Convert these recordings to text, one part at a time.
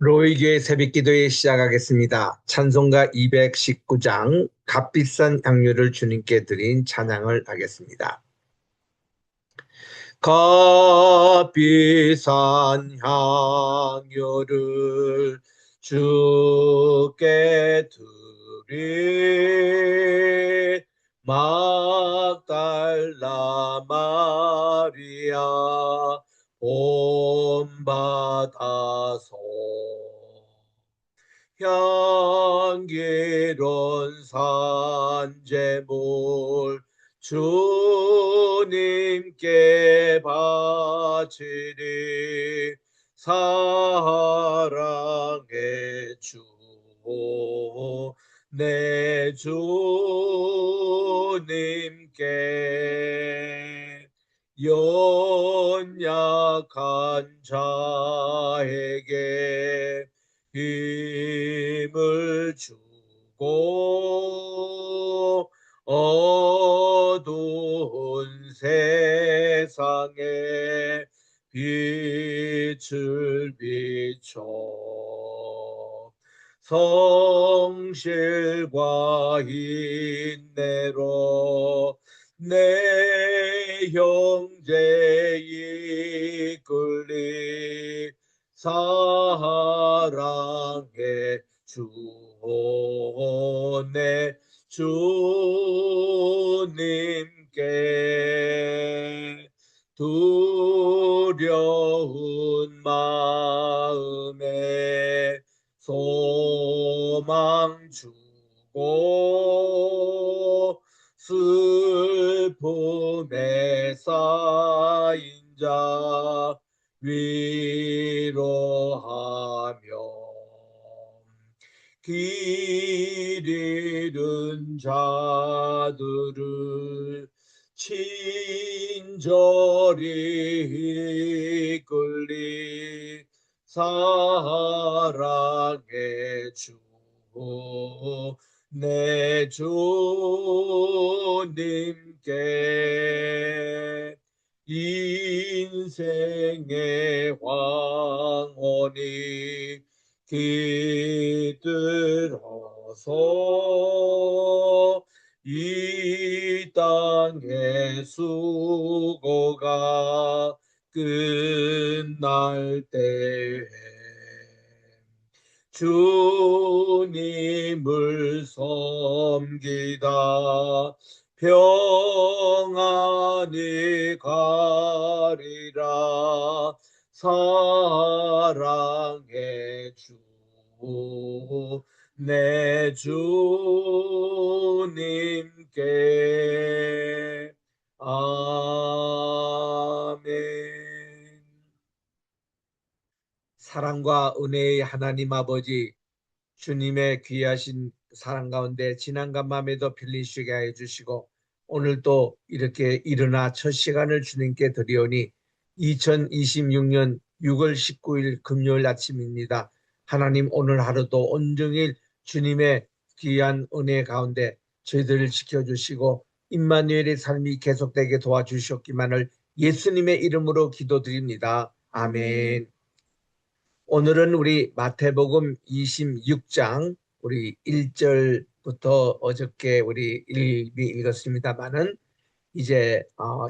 로이교의 새벽기도에 시작하겠습니다. 찬송가 219장 값비싼 향유를 주님께 드린 찬양을 하겠습니다. 값비싼 향유를 주께 드리 막달라 마리아 본받아서 향기로운 산제물 주님께 바치리 사랑의 주 내 주님께 연약한 자에게 힘을 주고 어두운 세상에 빛을 비춰 성실과 인내로 내 형제 이끌리 사랑의 주 내 주님께 두려운 마음에 소망 주고 슬픔에 쌓인 자 위로하며 길 잃은 자들을 친절히 이끌리 사랑의 주 내 주님께 인생의 황혼이 깃들어서 이 땅의 수고가 끝날 때에 주님을 섬기다 평안히 가리라 사랑의 주 내 주님께 아멘. 사랑과 은혜의 하나님 아버지, 주님의 귀하신 사랑 가운데 지난간 밤에도 편히 쉬게 해주시고 오늘도 이렇게 일어나 첫 시간을 주님께 드리오니 2026년 6월 19일 금요일 아침입니다. 하나님, 오늘 하루도 온종일 주님의 귀한 은혜 가운데 저희들을 지켜주시고 임마누엘의 삶이 계속되게 도와주셨기만을 예수님의 이름으로 기도드립니다. 아멘. 오늘은 우리 마태복음 26장 우리 1절부터 어저께 우리 이미 읽었습니다마는 이제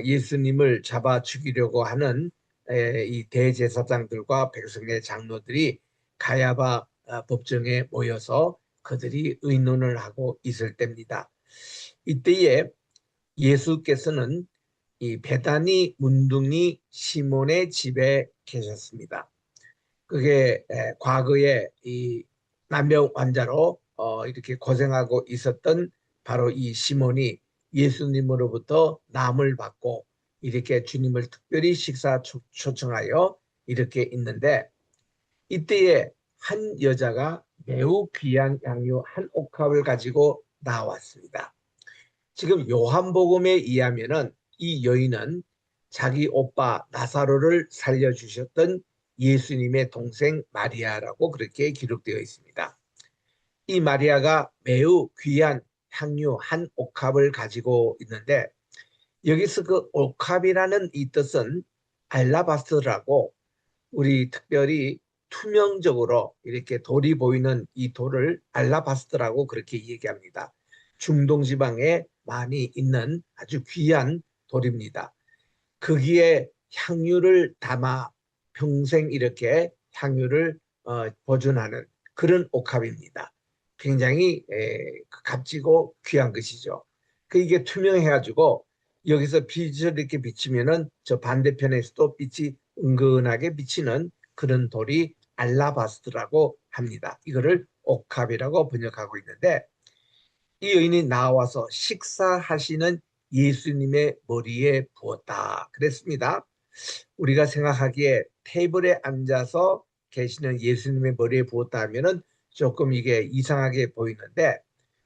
예수님을 잡아 죽이려고 하는 이 대제사장들과 백성의 장로들이 가야바 법정에 모여서 그들이 의논을 하고 있을 때입니다. 이때에 예수께서는 이 베다니 문둥이 시몬의 집에 계셨습니다. 그게 과거에 이 난병 환자로 이렇게 고생하고 있었던 바로 이 시몬이 예수님으로부터 남을 받고 이렇게 주님을 특별히 식사 초청하여 이렇게 있는데, 이때에 한 여자가 매우 귀한 양유 한 옥합을 가지고 나왔습니다. 지금 요한복음에 의하면은 이 여인은 자기 오빠 나사로를 살려주셨던 예수님의 동생 마리아라고 그렇게 기록되어 있습니다. 이 마리아가 매우 귀한 향유 한 옥합을 가지고 있는데, 여기서 그 옥합이라는 이 뜻은 알라바스라고 우리 특별히 투명적으로 이렇게 돌이 보이는 이 돌을 알라바스트라고 그렇게 얘기합니다. 중동 지방에 많이 있는 아주 귀한 돌입니다. 거기에 향유를 담아 평생 이렇게 향유를 보존하는 그런 옥합입니다. 굉장히 값지고 귀한 것이죠. 이게 투명해가지고 여기서 빛을 이렇게 비치면은 저 반대편에서도 빛이 은근하게 비치는 그런 돌이 알라바스트라고 합니다. 이거를 옥합이라고 번역하고 있는데 이 여인이 나와서 식사하시는 예수님의 머리에 부었다 그랬습니다. 우리가 생각하기에 테이블에 앉아서 계시는 예수님의 머리에 부었다 하면은 조금 이게 이상하게 보이는데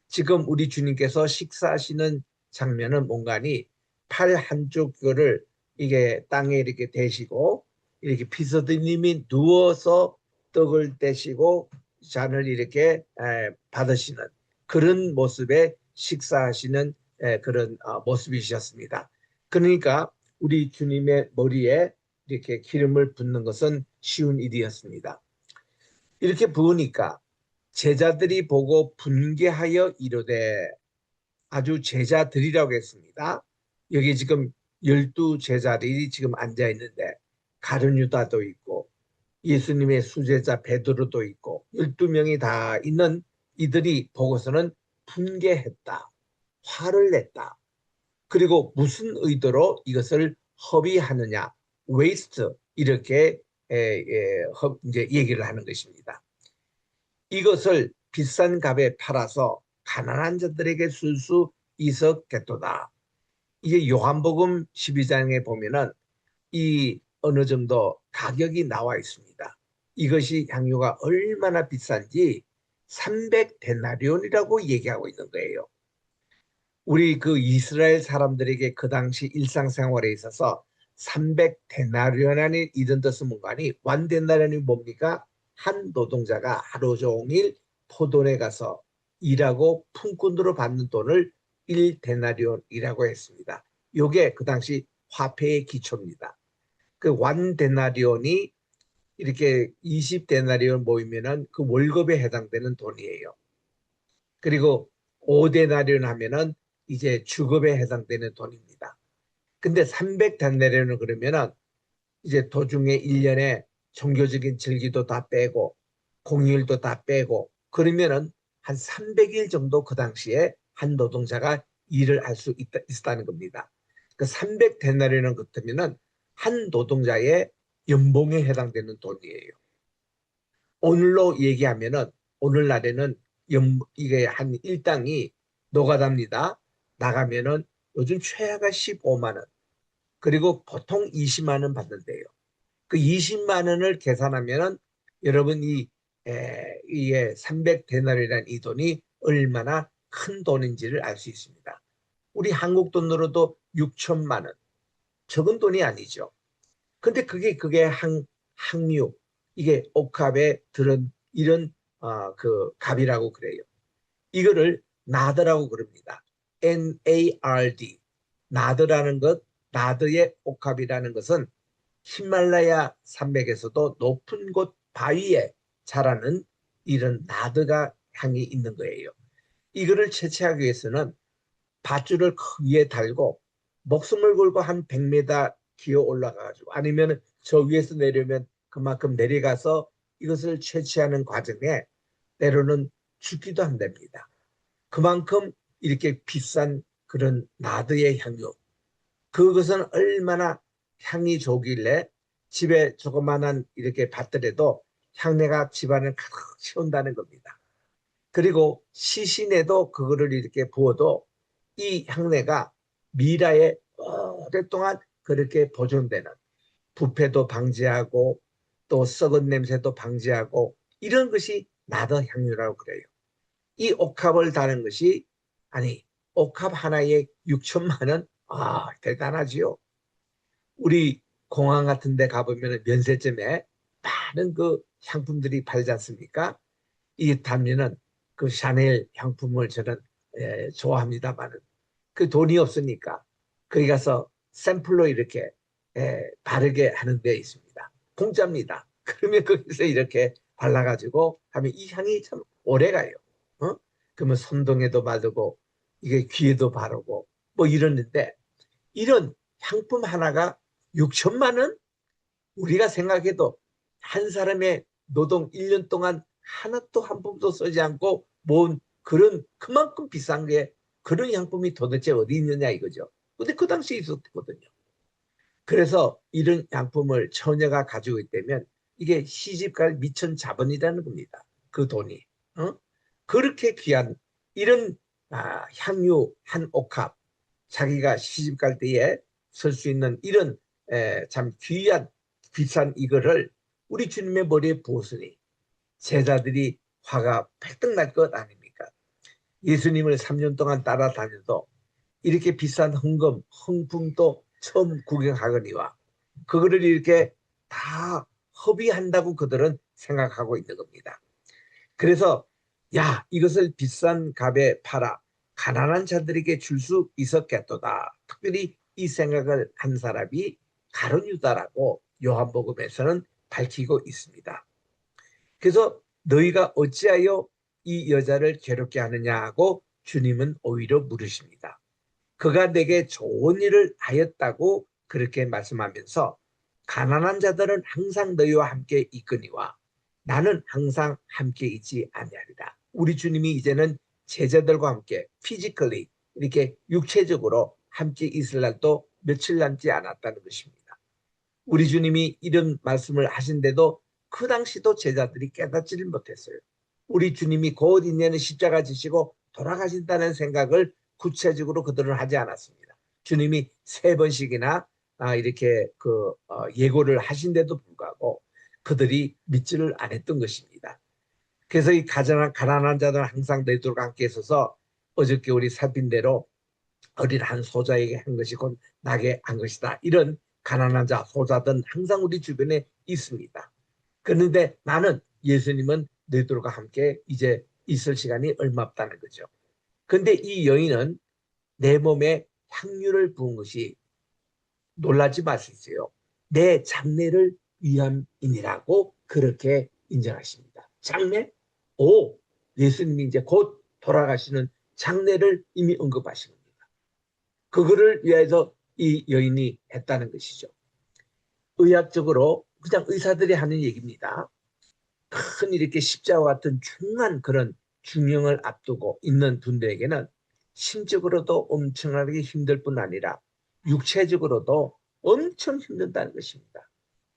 지금 우리 주님께서 식사하시는 장면은 뭔가니 팔 한쪽을 이게 땅에 이렇게 대시고 이렇게 비서드님이 누워서 떡을 떼시고 잔을 이렇게 받으시는 그런 모습에 식사하시는 그런 모습이셨습니다. 그러니까 우리 주님의 머리에 이렇게 기름을 붓는 것은 쉬운 일이었습니다. 이렇게 부으니까 제자들이 보고 분개하여 이르되 아주 제자들이라고 했습니다. 여기 지금 12제자들이 지금 앉아 있는데 가룟 유다도 있고 예수님의 수제자 베드로도 있고 12명이 다 있는 이들이 보고서는 분개했다. 화를 냈다. 그리고 무슨 의도로 이것을 허비하느냐, waste 이렇게 이제 얘기를 하는 것입니다. 이것을 비싼 값에 팔아서 가난한 자들에게 줄 수 있었겠도다. 이게 요한복음 12장에 보면은 이 어느 정도 가격이 나와 있습니다. 이것이 향유가 얼마나 비싼지 300데나리온이라고 얘기하고 있는 거예요. 우리 그 이스라엘 사람들에게 그 당시 일상생활에 있어서 300데나리온이 이런 뜻은 뭔가니 완데나리온이 뭡니까? 한 노동자가 하루 종일 포도원에 가서 일하고 품꾼으로 받는 돈을 1데나리온이라고 했습니다. 이게 그 당시 화폐의 기초입니다. 그 완데나리온이 이렇게 20데나리온 모이면은 그 월급에 해당되는 돈이에요. 그리고 5데나리온 하면은 이제 주급에 해당되는 돈입니다. 근데 300데나리온을 그러면은 이제 도중에 1년에 종교적인 즐기도 다 빼고 공휴일도 다 빼고 그러면은 한 300일 정도 그 당시에 한 노동자가 일을 할 수 있다는 겁니다. 그 300데나리온은 같으면은 한 노동자의 연봉에 해당되는 돈이에요. 오늘로 얘기하면은 오늘날에는 이게 한 일당이 노가다입니다. 나가면은 요즘 최하가 15만 원. 그리고 보통 20만 원 받는데요. 그 20만 원을 계산하면은 여러분 이게 300데나리라는 이 돈이 얼마나 큰 돈인지를 알 수 있습니다. 우리 한국 돈으로도 6천만 원. 적은 돈이 아니죠. 근데 그게 항유 이게 옥합에 들은 이런 그 값이라고 그래요. 이거를 나드라고 그럽니다. NARD. 나드라는 것, 나드의 옥합이라는 것은 히말라야 산맥에서도 높은 곳 바위에 자라는 이런 나드가 향이 있는 거예요. 이거를 채취하기 위해서는 밧줄을 위에 달고 목숨을 걸고 한 100m 기어 올라가가지고 아니면 저 위에서 내려면 그만큼 내려가서 이것을 채취하는 과정에 때로는 죽기도 한답니다. 그만큼 이렇게 비싼 그런 나드의 향유. 그것은 얼마나 향이 좋길래 집에 조그마한 이렇게 밭들에도 향내가 집안을 가득 채운다는 겁니다. 그리고 시신에도 그거를 이렇게 부어도 이 향내가 미라에 오랫동안 그렇게 보존되는 부패도 방지하고 또 썩은 냄새도 방지하고 이런 것이 나더 향유라고 그래요. 이 옥합을 다는 것이 아니 옥합 하나에 6천만 원? 대단하지요. 우리 공항 같은 데 가보면 면세점에 많은 그 향품들이 팔지 않습니까? 이 담요는 그 샤넬 향품을 저는 좋아합니다만은 그 돈이 없으니까 거기 가서 샘플로 이렇게 바르게 하는 데 있습니다. 공짜입니다. 그러면 거기서 이렇게 발라가지고 하면 이 향이 참 오래 가요. 어? 그러면 손등에도 바르고 이게 귀에도 바르고 뭐 이러는데 이런 향품 하나가 6천만 원? 우리가 생각해도 한 사람의 노동 1년 동안 하나도 한 푼도 쓰지 않고 모은 그런 그만큼 비싼 게 그런 향품이 도대체 어디 있느냐 이거죠. 근데 그 당시에 있었거든요. 그래서 이런 양품을 처녀가 가지고 있다면 이게 시집갈 미천 자본이라는 겁니다. 그 돈이. 어? 그렇게 귀한 이런 향유 한 옥합 자기가 시집갈 때에 쓸 수 있는 이런 참 귀한 비싼 이거를 우리 주님의 머리에 부었으니 제자들이 화가 펄떡 날 것 아닙니까? 예수님을 3년 동안 따라다녀도 이렇게 비싼 헌금, 헌품도 처음 구경하거니와 그거를 이렇게 다 허비한다고 그들은 생각하고 있는 겁니다. 그래서 야 이것을 비싼 값에 팔아 가난한 자들에게 줄 수 있었겠도다. 특별히 이 생각을 한 사람이 가룟 유다라고 요한복음에서는 밝히고 있습니다. 그래서 너희가 어찌하여 이 여자를 괴롭게 하느냐 하고 주님은 오히려 물으십니다. 그가 내게 좋은 일을 하였다고 그렇게 말씀하면서 가난한 자들은 항상 너희와 함께 있거니와 나는 항상 함께 있지 아니하리라. 우리 주님이 이제는 제자들과 함께 피지컬리 이렇게 육체적으로 함께 있을 날도 며칠 남지 않았다는 것입니다. 우리 주님이 이런 말씀을 하신데도 그 당시도 제자들이 깨닫지를 못했어요. 우리 주님이 곧 이내는 십자가 지시고 돌아가신다는 생각을 구체적으로 그들은 하지 않았습니다. 주님이 3번씩이나 이렇게 예고를 하신데도 불구하고 그들이 믿지를 않았던 것입니다. 그래서 이 가난한 자들은 항상 너희들과 함께 있어서 어저께 우리 살핀 대로 어린 한 소자에게 한 것이 곧 나게 한 것이다. 이런 가난한 자, 소자든 항상 우리 주변에 있습니다. 그런데 나는 예수님은 너희들과 함께 이제 있을 시간이 얼마 없다는 거죠. 근데 이 여인은 내 몸에 향유를 부은 것이 놀라지 마시세요. 내 장례를 위함이니라고 그렇게 인정하십니다. 장례? 오, 예수님이 이제 곧 돌아가시는 장례를 이미 언급하신 겁니다. 그거를 위해서 이 여인이 했다는 것이죠. 의학적으로 그냥 의사들이 하는 얘기입니다. 큰 이렇게 십자와 같은 중한 그런 중형을 앞두고 있는 분들에게는 심적으로도 엄청나게 힘들 뿐 아니라 육체적으로도 엄청 힘든다는 것입니다.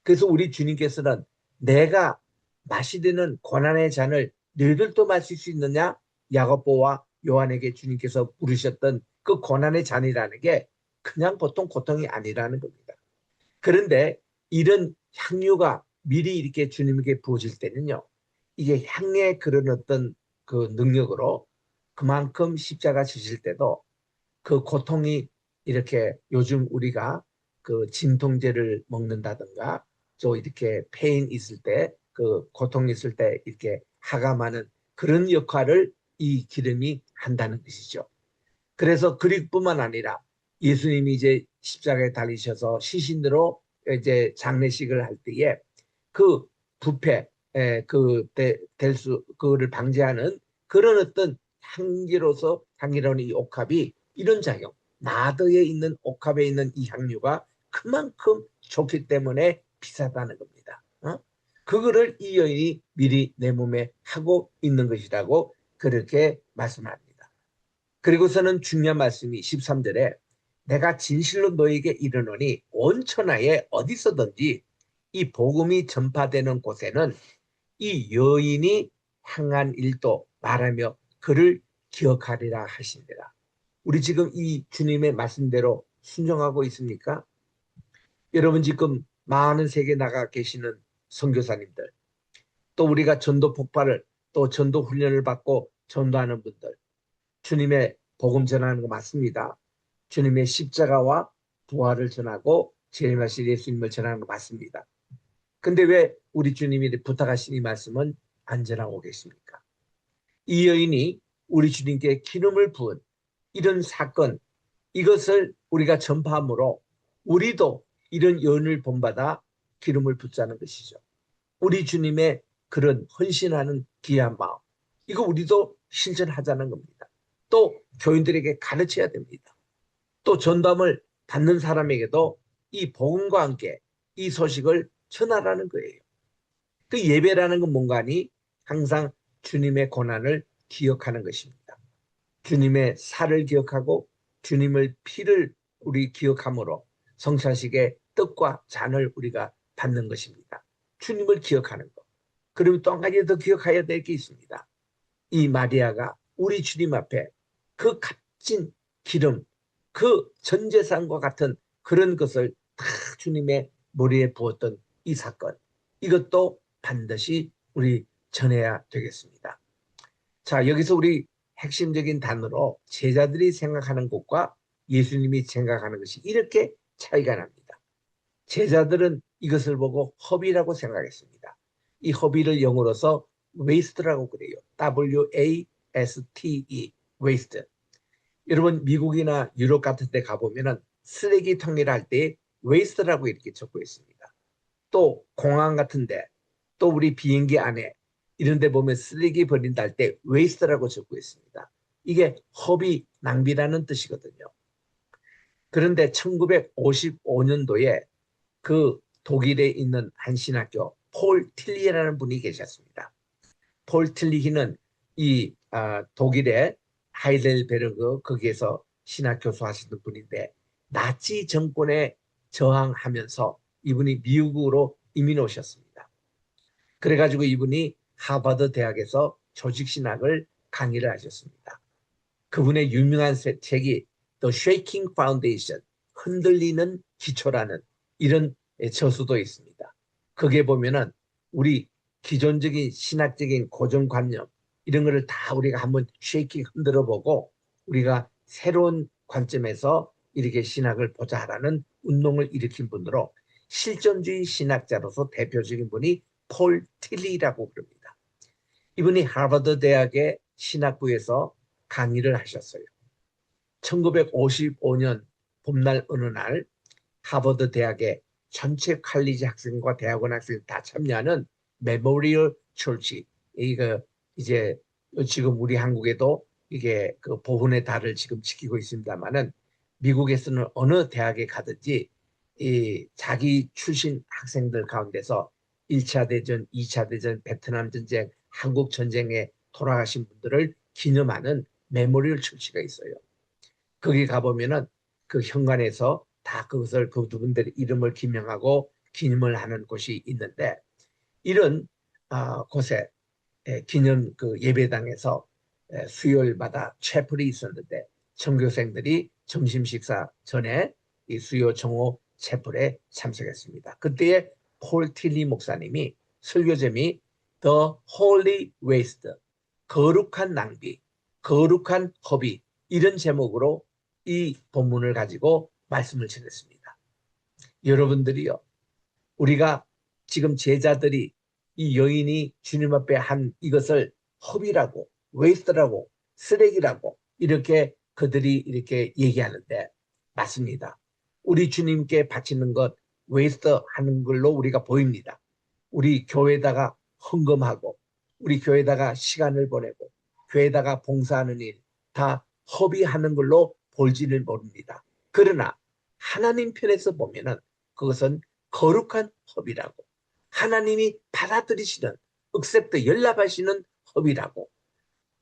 그래서 우리 주님께서는 내가 마시려는 고난의 잔을 너희들도 마실 수 있느냐? 야고보와 요한에게 주님께서 물으셨던 그 고난의 잔이라는 게 그냥 보통 고통이 아니라는 겁니다. 그런데 이런 향유가 미리 이렇게 주님에게 부어질 때는요. 이게 향의 그런 어떤 그 능력으로 그만큼 십자가 지실 때도 그 고통이 이렇게 요즘 우리가 그 진통제를 먹는다든가 또 이렇게 페인 있을 때 그 고통 있을 때 이렇게 하감하는 그런 역할을 이 기름이 한다는 것이죠. 그래서 그리뿐만 아니라 예수님이 이제 십자가에 달리셔서 시신으로 이제 장례식을 할 때에 그 부패 그될수 그거를 방지하는 그런 어떤 향기로운 이 옥합이 이런 작용 나더에 있는 옥합에 있는 이 향유가 그만큼 좋기 때문에 비싸다는 겁니다. 그거를 이 여인이 미리 내 몸에 하고 있는 것이라고 그렇게 말씀합니다. 그리고서는 중요한 말씀이 13절에 내가 진실로 너에게 이르노니 온 천하에 어디서든지 이 복음이 전파되는 곳에는 이 여인이 행한 일도 말하며 그를 기억하리라 하시니라. 우리 지금 이 주님의 말씀대로 순종하고 있습니까? 여러분 지금 많은 세계 나가 계시는 선교사님들 또 우리가 전도 폭발을 또 전도 훈련을 받고 전도하는 분들 주님의 복음 전하는 거 맞습니다. 주님의 십자가와 부활을 전하고 재림하실 예수님을 전하는 거 맞습니다. 근데 왜 우리 주님이 부탁하신 이 말씀은 안 전하고 계십니까? 이 여인이 우리 주님께 기름을 부은 이런 사건 이것을 우리가 전파함으로 우리도 이런 연을 본받아 기름을 붓자는 것이죠. 우리 주님의 그런 헌신하는 귀한 마음, 이거 우리도 실천하자는 겁니다. 또 교인들에게 가르쳐야 됩니다. 또 전담을 받는 사람에게도 이 복음과 함께 이 소식을 전하라는 거예요. 그 예배라는 건 뭔가니 항상 주님의 고난을 기억하는 것입니다. 주님의 살을 기억하고 주님의 피를 우리 기억함으로 성찬식의 떡과 잔을 우리가 받는 것입니다. 주님을 기억하는 것. 그리고 또 한 가지 더 기억해야 될 게 있습니다. 이 마리아가 우리 주님 앞에 그 값진 기름, 그 전제상과 같은 그런 것을 다 주님의 머리에 부었던 이 사건, 이것도 반드시 우리 전해야 되겠습니다. 자, 여기서 우리 핵심적인 단어로 제자들이 생각하는 것과 예수님이 생각하는 것이 이렇게 차이가 납니다. 제자들은 이것을 보고 허비라고 생각했습니다. 이 허비를 영어로서 waste라고 그래요. W-A-S-T-E, waste. 여러분 미국이나 유럽 같은 데 가보면 쓰레기통이라 할 때 waste라고 이렇게 적고 있습니다. 또 공항 같은 데, 또 우리 비행기 안에 이런 데 보면 쓰레기 버린다 할 때 waste라고 적고 있습니다. 이게 허비, 낭비라는 뜻이거든요. 그런데 1955년도에 그 독일에 있는 한 신학교 폴 틸리라는 분이 계셨습니다. 폴 틸리히는 이 독일의 하이델베르그 거기에서 신학 교수 하시는 분인데 나치 정권에 저항하면서 이분이 미국으로 이민 오셨습니다. 그래가지고 이분이 하버드 대학에서 조직신학을 강의를 하셨습니다. 그분의 유명한 책이 The Shaking Foundation, 흔들리는 기초라는 이런 저수도 있습니다. 거기에 보면은 우리 기존적인 신학적인 고정관념 이런 거를 다 우리가 한번 쉐이킹 흔들어 보고 우리가 새로운 관점에서 이렇게 신학을 보자라는 운동을 일으킨 분으로 실존주의 신학자로서 대표적인 분이 폴 틸리라고 부릅니다. 이분이 하버드 대학의 신학부에서 강의를 하셨어요. 1955년 봄날 어느 날 하버드 대학의 전체 칼리지 학생과 대학원 학생 다 참여하는 메모리얼 철치, 이거 이제 지금 우리 한국에도 이게 그 보훈의 달을 지금 지키고 있습니다만은 미국에서는 어느 대학에 가든지 이 자기 출신 학생들 가운데서 1차 대전, 2차 대전, 베트남 전쟁, 한국 전쟁에 돌아가신 분들을 기념하는 메모리얼 철치가 있어요. 거기 가보면은 그 현관에서 다 그것을 그 두 분들의 이름을 기명하고 기념을 하는 곳이 있는데 이런 곳에 기념 그 예배당에서 수요일마다 채플이 있었는데 전교생들이 점심 식사 전에 이 수요 정오 채플에 참석했습니다. 그때의 폴 틸리 목사님이 설교점이 The Holy Waste, 거룩한 낭비, 거룩한 허비 이런 제목으로 이 본문을 가지고 말씀을 전했습니다. 여러분들이요, 우리가 지금 제자들이 이 여인이 주님 앞에 한 이것을 허비라고, 웨이스트라고, 쓰레기라고 이렇게 그들이 이렇게 얘기하는데 맞습니다. 우리 주님께 바치는 것 웨이스트 하는 걸로 우리가 보입니다. 우리 교회에다가 헌금하고 우리 교회에다가 시간을 보내고 교회에다가 봉사하는 일 다 허비하는 걸로 볼지를 모릅니다. 그러나 하나님 편에서 보면은 그것은 거룩한 허비라고 하나님이 받아들이시는 억셉트 연락하시는 허비라고.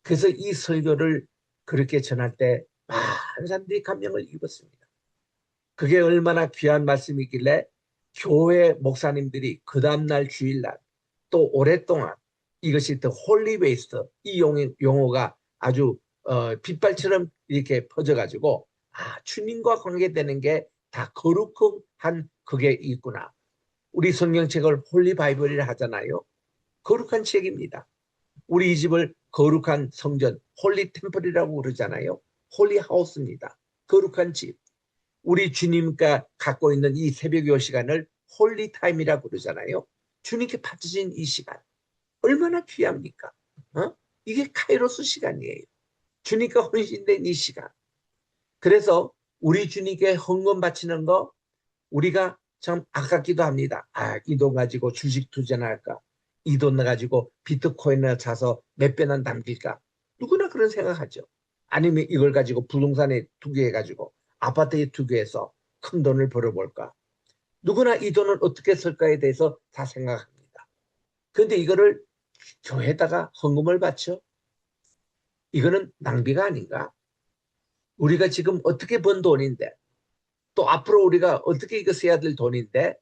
그래서 이 설교를 그렇게 전할 때 많은 사람들이 감명을 입었습니다. 그게 얼마나 귀한 말씀이길래 교회 목사님들이 그 다음날 주일날 또 오랫동안 이것이 더 홀리 베이스트 이 용어가 아주 빛발처럼 이렇게 퍼져가지고 주님과 관계되는 게 다 거룩한 그게 있구나. 우리 성경책을 홀리 바이블이라 하잖아요. 거룩한 책입니다. 우리 이 집을 거룩한 성전, 홀리 템플이라고 그러잖아요. 홀리 하우스입니다. 거룩한 집. 우리 주님과 갖고 있는 이 새벽 시간을 홀리 타임이라고 그러잖아요. 주님께 바쳐진 이 시간. 얼마나 귀합니까? 이게 카이로스 시간이에요. 주님과 헌신된 이 시간. 그래서 우리 주님께 헌금 바치는 거 우리가 참 아깝기도 합니다. 이 돈 가지고 주식 투자나 할까? 이 돈 가지고 비트코인을 사서 몇 배나 남길까? 누구나 그런 생각하죠. 아니면 이걸 가지고 부동산에 투기해가지고 아파트에 투기해서 큰 돈을 벌어볼까? 누구나 이 돈을 어떻게 쓸까에 대해서 다 생각합니다. 그런데 이거를 교회에다가 헌금을 바쳐? 이거는 낭비가 아닌가? 우리가 지금 어떻게 번 돈인데 또 앞으로 우리가 어떻게 이거 써야 될 돈인데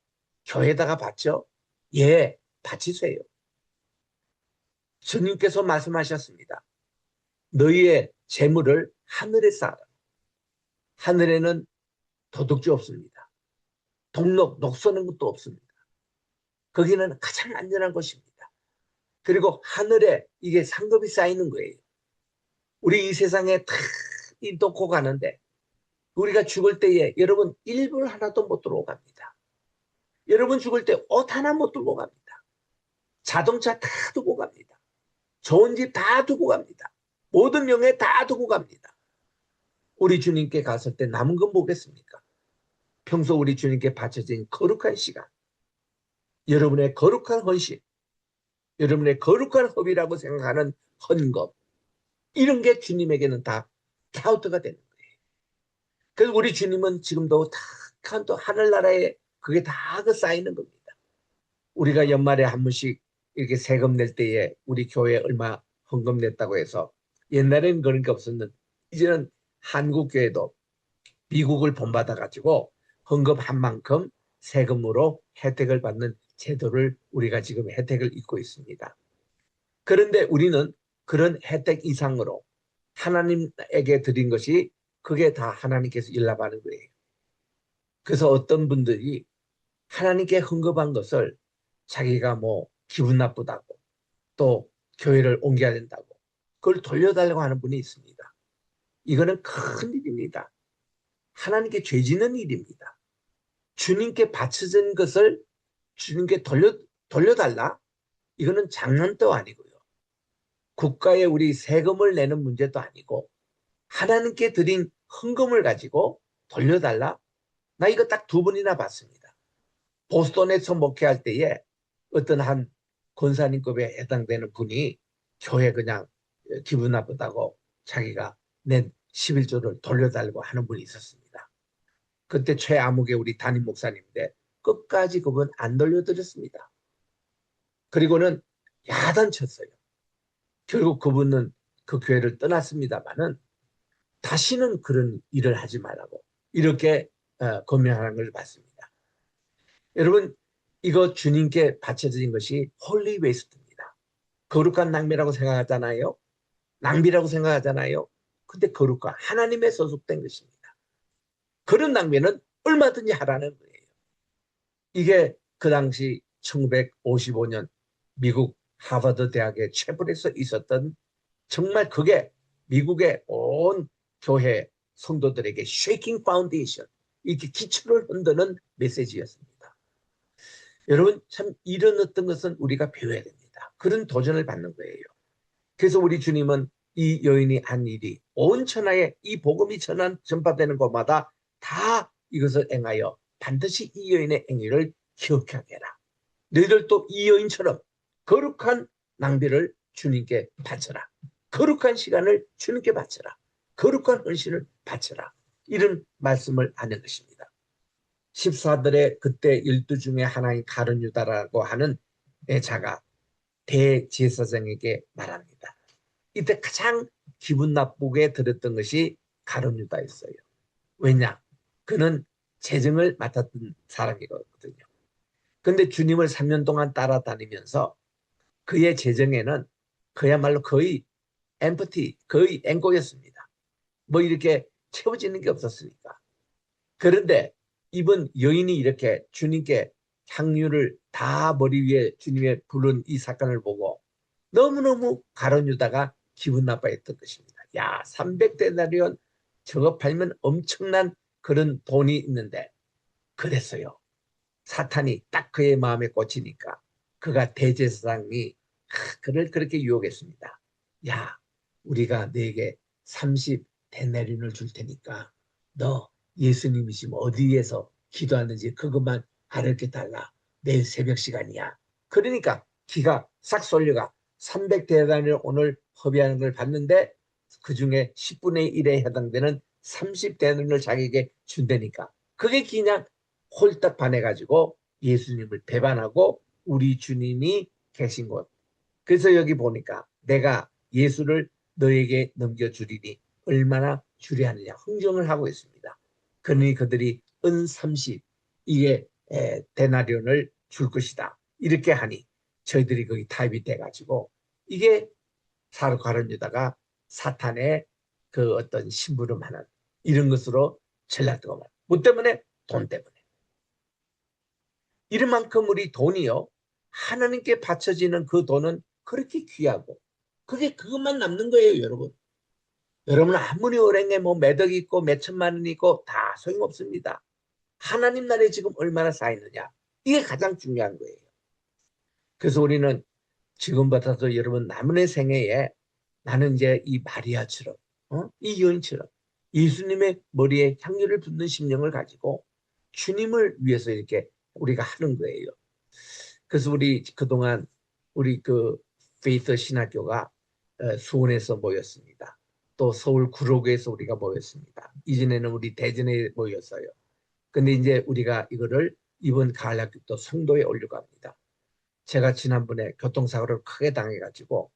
교회에다가 바쳐? 예, 바치세요. 주님께서 말씀하셨습니다. 너희의 재물을 하늘에 쌓아라. 하늘에는 도둑질 없습니다. 녹쏘는 것도 없습니다. 거기는 가장 안전한 곳입니다. 그리고 하늘에 이게 상급이 쌓이는 거예요. 우리 이 세상에 다 놓고 가는데 우리가 죽을 때에 여러분 일불 하나도 못 들고 갑니다. 여러분 죽을 때 옷 하나 못 들고 갑니다. 자동차 다 두고 갑니다. 좋은 집 다 두고 갑니다. 모든 명예 다 두고 갑니다. 우리 주님께 갔을 때 남은 건 뭐겠습니까? 평소 우리 주님께 바쳐진 거룩한 시간, 여러분의 거룩한 헌신, 여러분의 거룩한 허비라고 생각하는 헌금, 이런 게 주님에게는 다 카운트가 되는 거예요. 그래서 우리 주님은 지금도 다 카운트, 하늘나라에 그게 다 쌓이는 겁니다. 우리가 연말에 한 번씩 이렇게 세금 낼 때에 우리 교회 얼마 헌금 냈다고 해서 옛날에는 그런 게 없었는데 이제는 한국 교회도 미국을 본받아 가지고 헌금한 만큼 세금으로 혜택을 받는 제도를 우리가 지금 혜택을 입고 있습니다. 그런데 우리는 그런 혜택 이상으로 하나님에게 드린 것이 그게 다 하나님께서 일납하는 거예요. 그래서 어떤 분들이 하나님께 헌금한 것을 자기가 뭐 기분 나쁘다고 또 교회를 옮겨야 된다고 그걸 돌려달라고 하는 분이 있습니다. 이거는 큰 일입니다. 하나님께 죄 짓는 일입니다. 주님께 바쳐진 것을 주님께 돌려달라? 이거는 장난도 아니고요. 국가에 우리 세금을 내는 문제도 아니고 하나님께 드린 헌금을 가지고 돌려달라? 나 이거 딱 두 번이나 봤습니다. 보스턴에서 목회할 때에 어떤 한 권사님급에 해당되는 분이 교회 그냥 기분 나쁘다고 자기가 낸 11조를 돌려달라고 하는 분이 있었습니다. 그때 최아무개 우리 담임 목사님인데 끝까지 그분 안 돌려드렸습니다. 그리고는 야단쳤어요. 결국 그분은 그 교회를 떠났습니다마는 다시는 그런 일을 하지 말라고 이렇게 권면하는 걸 봤습니다. 여러분 이거 주님께 바쳐진 것이 홀리 웨이스트입니다. 거룩한 낭비라고 생각하잖아요. 낭비라고 생각하잖아요. 근데 거룩한 하나님의 소속된 것입니다. 그런 낭비는 얼마든지 하라는 거예요. 이게 그 당시 1955년 미국 하버드 대학의 채플에서 있었던 정말 그게 미국의 온 교회 성도들에게 쉐이킹 파운데이션 이렇게 기초를 흔드는 메시지였습니다. 여러분 참 이런 어떤 것은 우리가 배워야 됩니다. 그런 도전을 받는 거예요. 그래서 우리 주님은 이 여인이 한 일이 온 천하에 이 복음이 전파되는 곳마다 다 이것을 행하여 반드시 이 여인의 행위를 기억하게 해라. 너희들도 이 여인처럼 거룩한 낭비를 주님께 바쳐라. 거룩한 시간을 주님께 바쳐라. 거룩한 헌신을 바쳐라. 이런 말씀을 하는 것입니다. 14들의 그때 12 중에 하나인 가룟 유다라고 하는 자가 대제사장에게 말합니다. 이때 가장 기분 나쁘게 들었던 것이 가룟 유다였어요. 왜냐? 그는 재정을 맡았던 사람이거든요. 그런데 주님을 3년 동안 따라다니면서 그의 재정에는 그야말로 거의 엠프티, 거의 앵꼬였습니다. 뭐 이렇게 채워지는 게 없었으니까. 그런데 이번 여인이 이렇게 주님께 향유를 다 머리 위에 주님의 부른 이 사건을 보고 너무너무 가룟 유다가 기분 나빠했던 것입니다. 야, 300데나리온 저거 팔면 엄청난 그런 돈이 있는데 그랬어요. 사탄이 딱 그의 마음에 꽂히니까 그가 대제사장이 그를 그렇게 유혹했습니다. 야, 우리가 너에게 30데나리온을 줄 테니까 너 예수님이 지금 어디에서 기도하는지 그것만 알게 달라. 내일 새벽 시간이야. 그러니까 기가 싹 쏠려가 300대단위를 오늘 허비하는 걸 봤는데 그중에 10분의 1에 해당되는 30대단위를 자기에게 준다니까. 그게 그냥 홀딱 반해가지고 예수님을 배반하고 우리 주님이 계신 곳. 그래서 여기 보니까 내가 예수를 너에게 넘겨주리니 얼마나 주리하느냐 흥정을 하고 있습니다. 그러니 그들이 은 30, 이게 데나리온을 줄 것이다. 이렇게 하니 저희들이 거기 타입이 돼가지고 이게 사르가론 유다가 사탄의 그 어떤 심부름하는 이런 것으로 전락되고 말. 뭐 때문에? 돈 때문에. 이런 만큼 우리 돈이요. 하나님께 바쳐지는 그 돈은 그렇게 귀하고 그게 그것만 남는 거예요, 여러분. 여러분 아무리 은행에 뭐 매덕 있고 몇 천만 원 있고 다 소용없습니다. 하나님 나라에 지금 얼마나 쌓이느냐. 이게 가장 중요한 거예요. 그래서 우리는 지금부터도 여러분 남은 생애에 나는 이제 이 마리아처럼 이 여인처럼 예수님의 머리에 향유를 붓는 심령을 가지고 주님을 위해서 이렇게 우리가 하는 거예요. 그래서 우리 그동안 우리 그 페이스 신학교가 수원에서 모였습니다. 또 서울 구로구에서 우리가 모였습니다. 이전에는 우리 대전에 모였어요. 근데 이제 우리가 이거를 이번 가을학교 또 송도에 올려고 합니다. 제가 지난번에 교통사고를 크게 당해가지고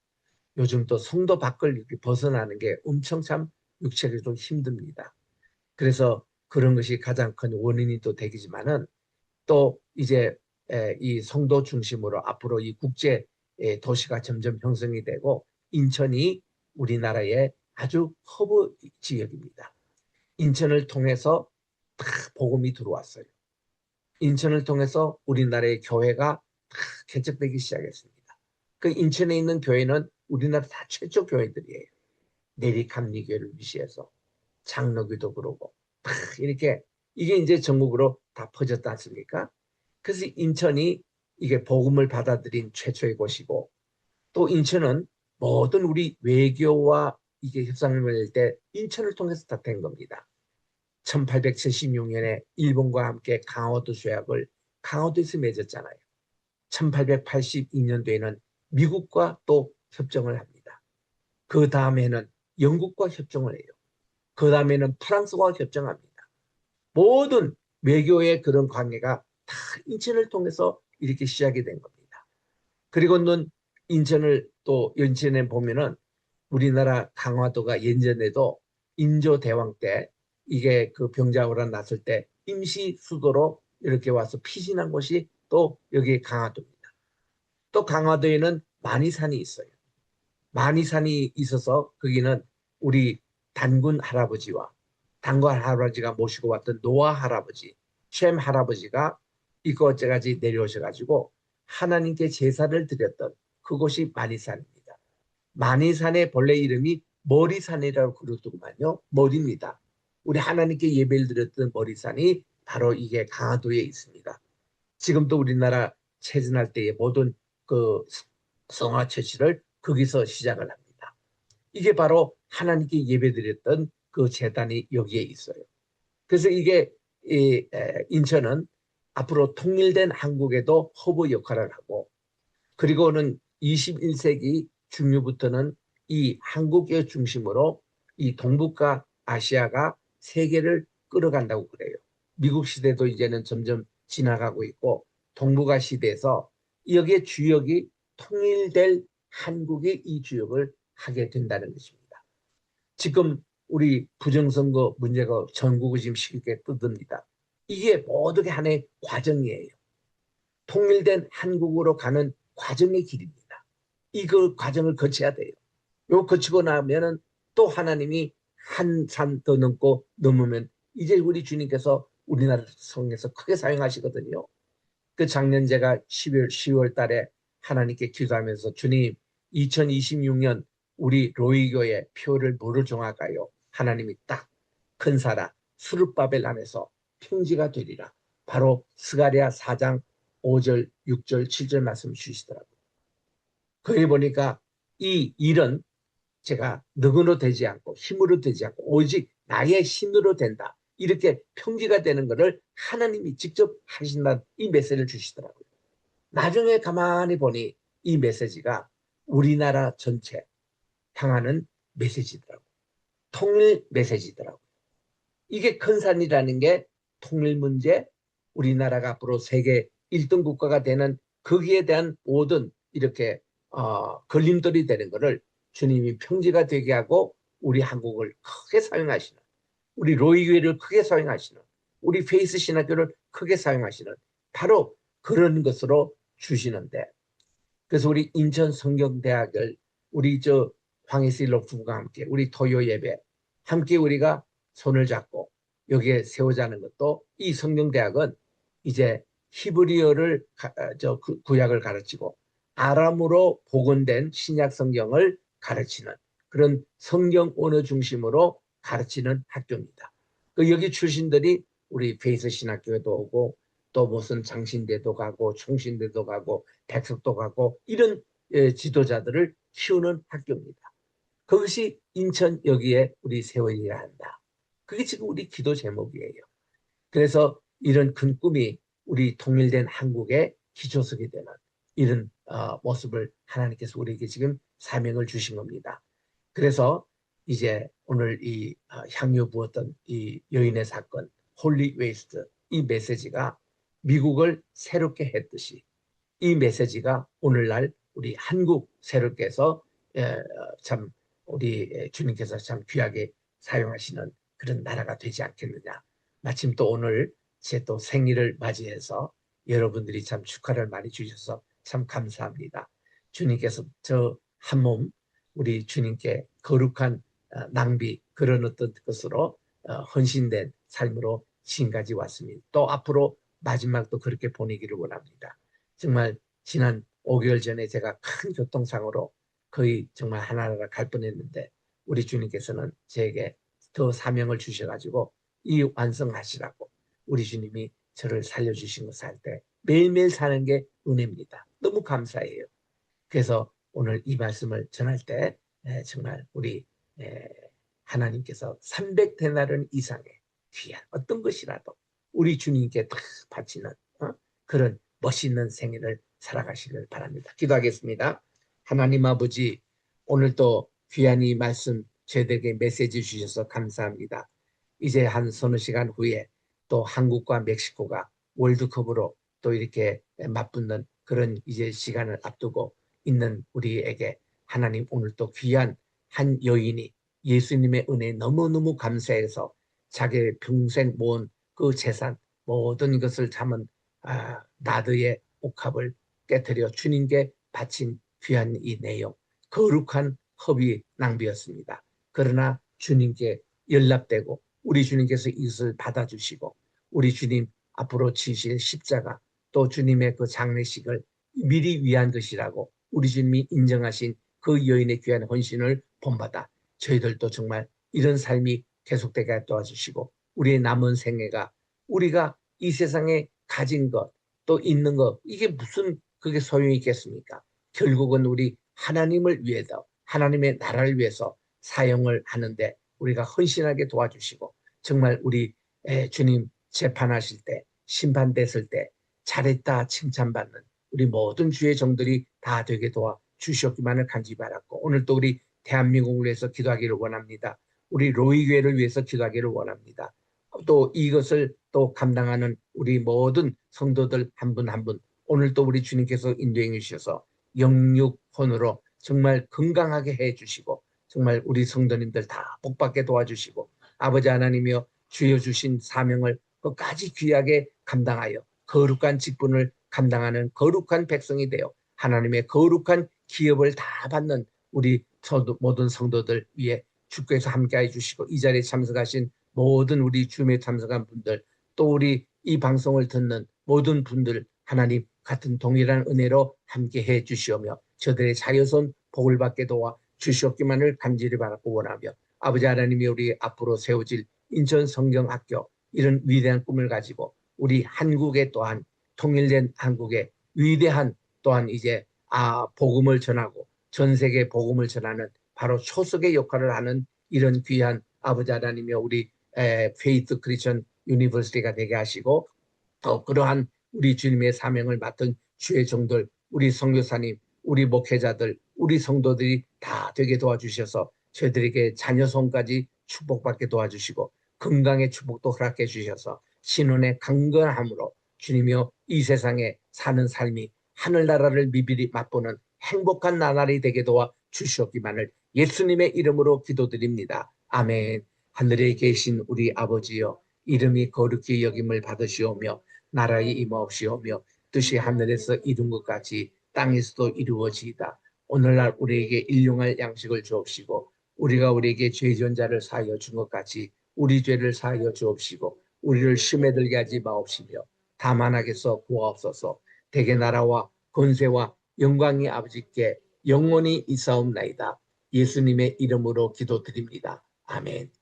요즘 또 송도 밖을 이렇게 벗어나는 게 엄청 참 육체적으로 힘듭니다. 그래서 그런 것이 가장 큰 원인이 또 되기지만은 또 이제 이 송도 중심으로 앞으로 이 국제 도시가 점점 형성이 되고 인천이 우리나라의 아주 허브 지역입니다. 인천을 통해서 다 복음이 들어왔어요. 인천을 통해서 우리나라의 교회가 다 개척되기 시작했습니다. 그 인천에 있는 교회는 우리나라 다 최초 교회들이에요. 내리감리교회를 위시해서 장로교도 그러고 다 이렇게 이게 이제 전국으로 다 퍼졌지 않습니까? 그래서 인천이 이게 복음을 받아들인 최초의 곳이고 또 인천은 모든 우리 외교와 이게 협상을 맺을 때 인천을 통해서 다 된 겁니다. 1876년에 일본과 함께 강화도 조약을 강화도에서 맺었잖아요. 1882년도에는 미국과 또 협정을 합니다. 그 다음에는 영국과 협정을 해요. 그 다음에는 프랑스와 협정합니다. 모든 외교의 그런 관계가 다 인천을 통해서 이렇게 시작이 된 겁니다. 그리고는 인천을 또 인천에 보면은 우리나라 강화도가 예전에도 인조대왕 때 이게 그 병자호란 났을 때 임시 수도로 이렇게 와서 피신한 곳이 또 여기 강화도입니다. 또 강화도에는 만이산이 있어요. 만이산이 있어서 거기는 우리 단군 할아버지와 단군 할아버지가 모시고 왔던 노아 할아버지, 쉔 할아버지가 이것까지 내려오셔가지고 하나님께 제사를 드렸던 그곳이 만이산입니다. 만이산의 본래 이름이 머리산이라고 그러더구만요. 머리입니다. 우리 하나님께 예배를 드렸던 머리산이 바로 이게 강화도에 있습니다. 지금도 우리나라 체전할 때의 모든 그 성화처치를 거기서 시작을 합니다. 이게 바로 하나님께 예배드렸던 그 제단이 여기에 있어요. 그래서 이게 인천은 앞으로 통일된 한국에도 허브 역할을 하고 그리고는 21세기 중류부터는 이 한국의 중심으로 이 동북아 아시아가 세계를 끌어간다고 그래요. 미국 시대도 이제는 점점 지나가고 있고 동북아 시대에서 여기에 주역이 통일될 한국의 이 주역을 하게 된다는 것입니다. 지금 우리 부정선거 문제가 전국을 지금 쉽게 뜯습니다. 이게 모두가 하나의 과정이에요. 통일된 한국으로 가는 과정의 길입니다. 이 그 과정을 거쳐야 돼요. 요 거치고 나면은 또 하나님이 한 산 더 넘고 넘으면 이제 우리 주님께서 우리나라 성에서 크게 사용하시거든요. 그 작년 제가 10월 달에 하나님께 기도하면서 주님 2026년 우리 로이교의 표를 뭐를 정할까요? 하나님이 딱 큰사라 수르바벨 안에서 평지가 되리라. 바로 스가랴 4장 5절, 6절, 7절 말씀 주시더라고요. 거기 보니까 이 일은 제가 능으로 되지 않고 힘으로 되지 않고 오직 나의 신으로 된다. 이렇게 평지가 되는 것을 하나님이 직접 하신다는 이 메시지를 주시더라고요. 나중에 가만히 보니 이 메시지가 우리나라 전체 향하는 메시지더라고. 통일 메시지더라고. 이게 큰 산이라는 게 통일 문제, 우리나라가 앞으로 세계 1등 국가가 되는 거기에 대한 모든 이렇게 걸림돌이 되는 것을 주님이 평지가 되게 하고 우리 한국을 크게 사용하시는, 우리 로이교회를 크게 사용하시는, 우리 페이스 신학교를 크게 사용하시는 바로 그런 것으로 주시는데, 그래서 우리 인천 성경대학을 우리 저 황희슬 부부가 함께 우리 토요 예배 함께 우리가 손을 잡고 여기에 세우자는 것도, 이 성경대학은 이제 히브리어를 구약을 가르치고 아람으로 복원된 신약 성경을 가르치는 그런 성경 언어 중심으로 가르치는 학교입니다. 여기 출신들이 우리 페이스 신학교에도 오고 또 무슨 장신대도 가고 총신대도 가고 백석도 가고 이런 지도자들을 키우는 학교입니다. 그것이 인천 여기에 우리 세워야 한다. 그게 지금 우리 기도 제목이에요. 그래서 이런 큰 꿈이 우리 통일된 한국의 기초석이 되는 이런 모습을 하나님께서 우리에게 지금 사명을 주신 겁니다. 그래서 이제 오늘 이 향유 부었던 이 여인의 사건, 홀리 웨이스트, 이 메시지가 미국을 새롭게 했듯이 이 메시지가 오늘날 우리 한국 새롭게 해서 참 우리 주님께서 참 귀하게 사용하시는 그런 나라가 되지 않겠느냐. 마침 또 오늘 제 또 생일을 맞이해서 여러분들이 참 축하를 많이 주셔서 참 감사합니다. 주님께서 저 한 몸 우리 주님께 거룩한 낭비 그런 어떤 것으로 헌신된 삶으로 지금까지 왔습니다. 또 앞으로 마지막도 그렇게 보내기를 원합니다. 정말 지난 5개월 전에 제가 큰 교통사고로 거의 정말 하나하나 갈 뻔했는데 우리 주님께서는 저에게 더 사명을 주셔가지고 이 완성하시라고 우리 주님이 저를 살려주신 것을 할 때 매일매일 사는 게 은혜입니다. 너무 감사해요. 그래서 오늘 이 말씀을 전할 때 정말 우리 하나님께서 300데나리온 이상의 귀한 어떤 것이라도 우리 주님께 다 바치는 그런 멋있는 생애를 살아가시길 바랍니다. 기도하겠습니다. 하나님 아버지, 오늘 또 귀한 이 말씀 저희들에게 메시지 주셔서 감사합니다. 이제 한 서너 시간 후에 또 한국과 멕시코가 월드컵으로 또 이렇게 맞붙는 그런 이제 시간을 앞두고 있는 우리에게 하나님 오늘 또 귀한 한 여인이 예수님의 은혜에 너무너무 감사해서 자기의 평생 모은 그 재산 모든 것을 담은 나드의 옥합을 깨뜨려 주님께 바친 귀한 이 내용, 거룩한 허비 낭비였습니다. 그러나 주님께 연락되고 우리 주님께서 이것을 받아주시고 우리 주님 앞으로 지실 십자가 또 주님의 그 장례식을 미리 위한 것이라고 우리 주님이 인정하신 그 여인의 귀한 헌신을 본받아 저희들도 정말 이런 삶이 계속되게 도와주시고 우리의 남은 생애가 우리가 이 세상에 가진 것 또 있는 것 이게 무슨 그게 소용이 있겠습니까? 결국은 우리 하나님을 위해서 하나님의 나라를 위해서 사용을 하는데 우리가 헌신하게 도와주시고 정말 우리 주님 재판하실 때 심판됐을 때 잘했다 칭찬받는 우리 모든 주의 종들이 다 되게 도와주시옵기만을 간절히 바랐고 오늘 또 우리 대한민국을 위해서 기도하기를 원합니다. 우리 로이교회를 위해서 기도하기를 원합니다. 또 이것을 또 감당하는 우리 모든 성도들 한 분 한 분 오늘 또 우리 주님께서 인도해 주셔서 영육혼으로 정말 건강하게 해주시고 정말 우리 성도님들 다 복받게 도와주시고 아버지 하나님이여 주여 주신 사명을 끝까지 귀하게 감당하여 거룩한 직분을 감당하는 거룩한 백성이 되어 하나님의 거룩한 기업을 다 받는 우리 모든 성도들 위해 주께서 함께해 주시고 이 자리에 참석하신 모든 우리 주님에 참석한 분들 또 우리 이 방송을 듣는 모든 분들 하나님 같은 동일한 은혜로 함께해 주시오며 저들의 자녀손 복을 받게 도와 주시옵기만을 간절히 바라고 원하며 아버지 하나님이 우리 앞으로 세워질 인천 성경학교 이런 위대한 꿈을 가지고 우리 한국에 또한 통일된 한국에 위대한 또한 이제 복음을 전하고 전 세계 복음을 전하는 바로 초석의 역할을 하는 이런 귀한 아버지 하나님이여 우리 페이트 크리스천 유니버시티가 되게 하시고 또 그러한 우리 주님의 사명을 맡은 주의 종들 우리 선교사님 우리 목회자들, 우리 성도들이 다 되게 도와주셔서 저희들에게 자녀손까지 축복받게 도와주시고 건강의 축복도 허락해 주셔서 신혼의 강건함으로 주님이여 이 세상에 사는 삶이 하늘나라를 미비리 맛보는 행복한 나날이 되게 도와 주시옵기만을 예수님의 이름으로 기도드립니다. 아멘. 하늘에 계신 우리 아버지여, 이름이 거룩히 여김을 받으시오며 나라의 임하옵시오며 뜻이 하늘에서 이룬 것 같이 땅에서도 이루어지이다. 오늘날 우리에게 일용할 양식을 주옵시고 우리가 우리에게 죄지은 자를 사하여 준 것 같이 우리 죄를 사하여 주옵시고 우리를 심에 들게 하지 마옵시며 다만 하게서 구하옵소서. 대개 나라와 권세와 영광이 아버지께 영원히 있사옵나이다. 예수님의 이름으로 기도드립니다. 아멘.